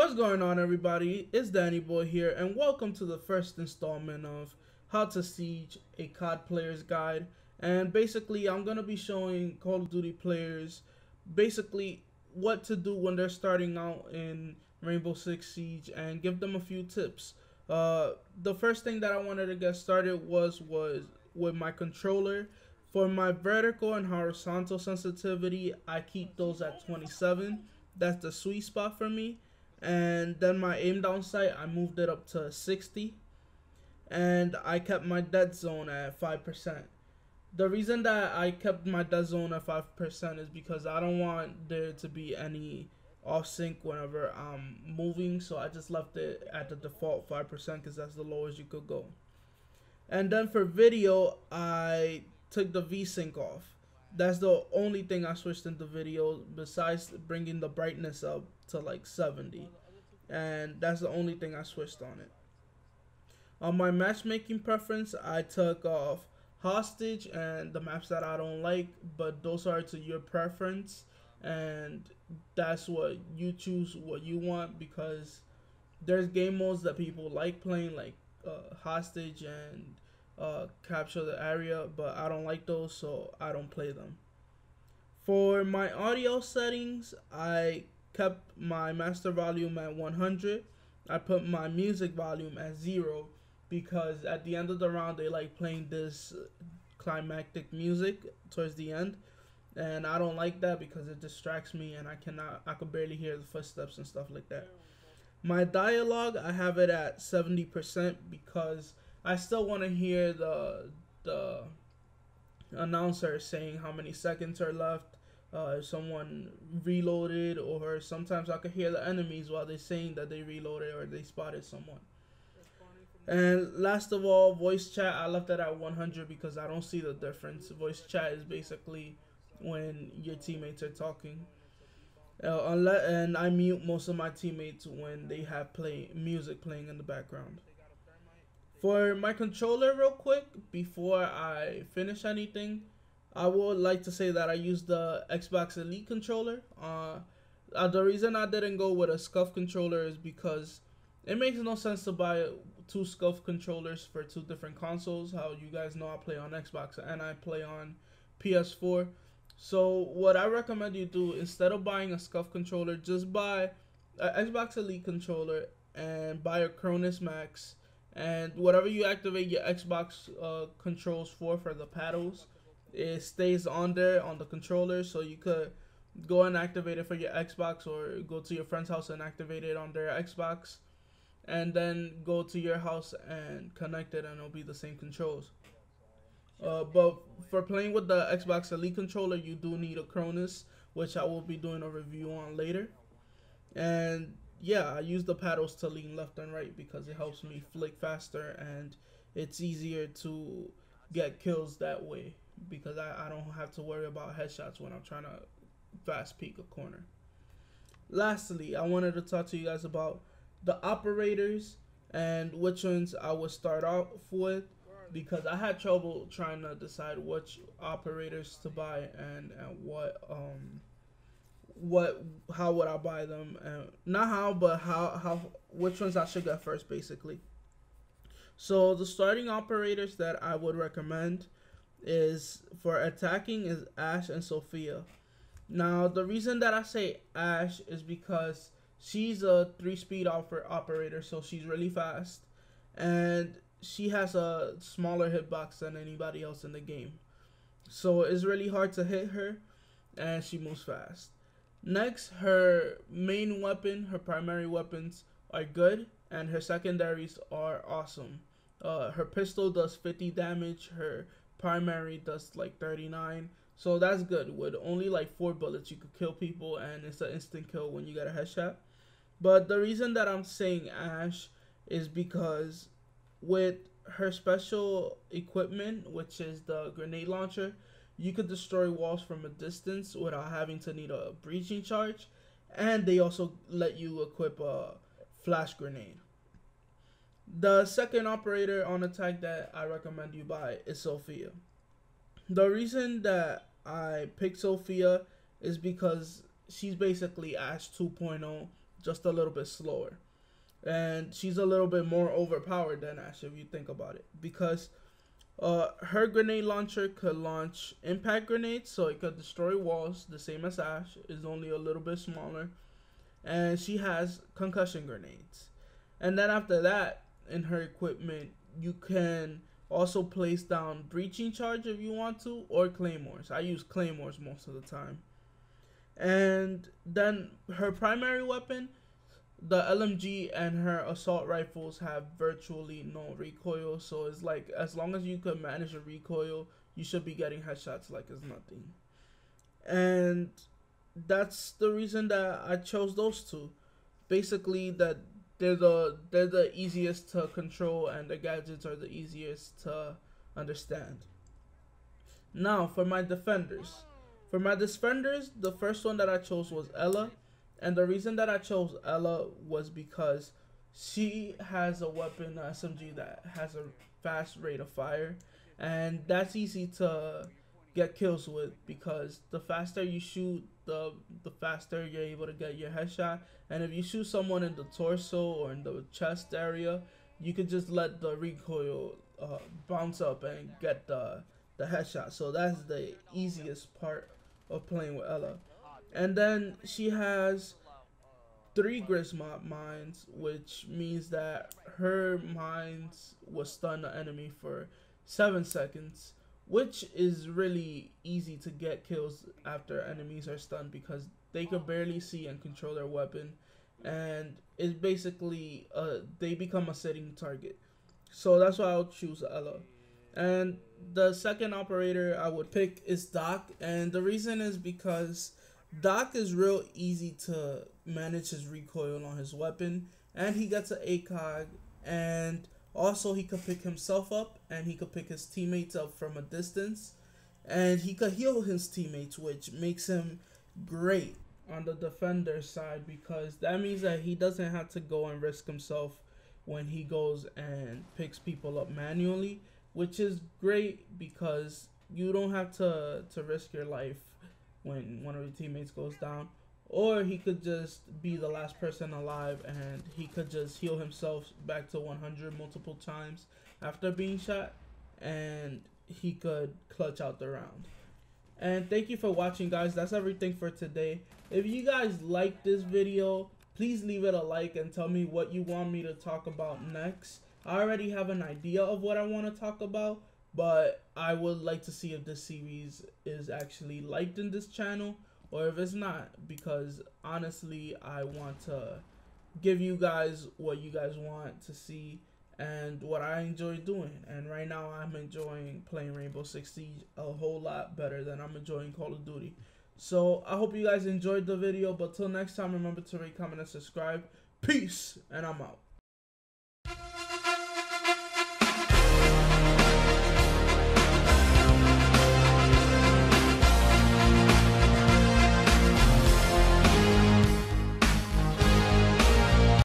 What's going on, everybody? It's Danny Boy here, and welcome to the first installment of How to Siege, a COD Player's Guide. And basically, I'm going to be showing Call of Duty players basically what to do when they're starting out in Rainbow Six Siege and give them a few tips. The first thing that I wanted to get started was with my controller. For my vertical and horizontal sensitivity, I keep those at 27. That's the sweet spot for me. And then my aim down sight, I moved it up to 60, and I kept my dead zone at 5%. The reason that I kept my dead zone at 5% is because I don't want there to be any off sync whenever I'm moving, so I just left it at the default 5% because that's the lowest you could go. And then for video, I took the VSync off. That's the only thing I switched in the video besides bringing the brightness up to like 70. And that's the only thing I switched on it. On my matchmaking preference, I took off hostage and the maps that I don't like, but those are to your preference, and that's what you choose what you want, because there's game modes that people like playing, like hostage and capture the area, but I don't like those, so I don't play them. For my audio settings, I kept my master volume at 100. I put my music volume at 0 because at the end of the round they like playing this climactic music towards the end, and I don't like that because it distracts me and I could barely hear the footsteps and stuff like that. My dialogue, I have it at 70% because I still want to hear the announcer saying how many seconds are left, if someone reloaded, or sometimes I could hear the enemies while they're saying that they reloaded or they spotted someone. And last of all, voice chat, I left that at 100 because I don't see the difference. Voice chat is basically when your teammates are talking. And I mute most of my teammates when they have music playing in the background. For my controller, real quick, before I finish anything, I would like to say that I use the Xbox Elite controller. The reason I didn't go with a SCUF controller is because it makes no sense to buy two SCUF controllers for two different consoles. How you guys know I play on Xbox and I play on PS4. So what I recommend you do, instead of buying a SCUF controller, just buy an Xbox Elite controller and buy a Cronus Max. And whatever you activate your Xbox controls for the paddles, it stays on there on the controller, so you could go and activate it for your Xbox, or go to your friend's house and activate it on their Xbox, and then go to your house and connect it, and it'll be the same controls. But for playing with the Xbox Elite controller, you do need a Cronus, which I will be doing a review on later. And yeah, I use the paddles to lean left and right because it helps me flick faster, and it's easier to get kills that way because I don't have to worry about headshots when I'm trying to fast peek a corner. Lastly, I wanted to talk to you guys about the operators and which ones I would start off with, because I had trouble trying to decide which operators to buy and how would I buy them, and not how, but how which ones I should get first, basically. So the starting operators that I would recommend is for attacking is Ashe and Sophia. Now the reason that I say Ashe is because she's a 3-speed operator, so she's really fast, and she has a smaller hitbox than anybody else in the game, so it's really hard to hit her, and she moves fast. Next, her main weapon, her primary weapons are good, and her secondaries are awesome. Her pistol does 50 damage, her primary does like 39, so that's good. With only like 4 bullets, you could kill people, and it's an instant kill when you get a headshot. But the reason that I'm saying Ashe is because with her special equipment, which is the grenade launcher, you could destroy walls from a distance without having to need a breaching charge, and they also let you equip a flash grenade. The second operator on attack that I recommend you buy is Sophia. The reason that I picked Sophia is because she's basically Ashe 2.0, just a little bit slower. And she's a little bit more overpowered than Ashe if you think about it, because her grenade launcher could launch impact grenades, so it could destroy walls, the same as Ashe, is only a little bit smaller. And she has concussion grenades. And then after that, in her equipment, you can also place down breaching charge if you want to, or claymores. I use claymores most of the time. And then her primary weapon, the LMG and her assault rifles, have virtually no recoil, so it's like as long as you can manage a recoil, you should be getting headshots like it's nothing. And that's the reason that I chose those two. Basically, that they're the easiest to control, and the gadgets are the easiest to understand. Now for my defenders. The first one that I chose was Ella. And the reason that I chose Ella was because she has a weapon, SMG, that has a fast rate of fire. And that's easy to get kills with, because the faster you shoot, the faster you're able to get your headshot. And if you shoot someone in the torso or in the chest area, you could just let the recoil bounce up and get the headshot. So that's the easiest part of playing with Ella. And then she has 3 Grismop mines, which means that her mines will stun the enemy for 7 seconds, which is really easy to get kills after enemies are stunned, because they can barely see and control their weapon, and it's basically they become a sitting target. So that's why I'll choose Ella. And the second operator I would pick is Doc, and the reason is because Doc is real easy to manage his recoil on his weapon, and he gets an ACOG, and also he could pick himself up, and he could pick his teammates up from a distance, and he could heal his teammates, which makes him great on the defender side, because that means that he doesn't have to go and risk himself when he goes and picks people up manually, which is great because you don't have to risk your life when one of your teammates goes down. Or he could just be the last person alive, and he could just heal himself back to 100 multiple times after being shot, and he could clutch out the round. And thank you for watching, guys. That's everything for today. If you guys like this video, please leave it a like and tell me what you want me to talk about next. I already have an idea of what I want to talk about, but I would like to see if this series is actually liked in this channel, or if it's not, because honestly I want to give you guys what you guys want to see and what I enjoy doing. And right now I'm enjoying playing Rainbow Six Siege a whole lot better than I'm enjoying Call of Duty. So I hope you guys enjoyed the video, but till next time, remember to rate, comment, and subscribe. Peace, and I'm out.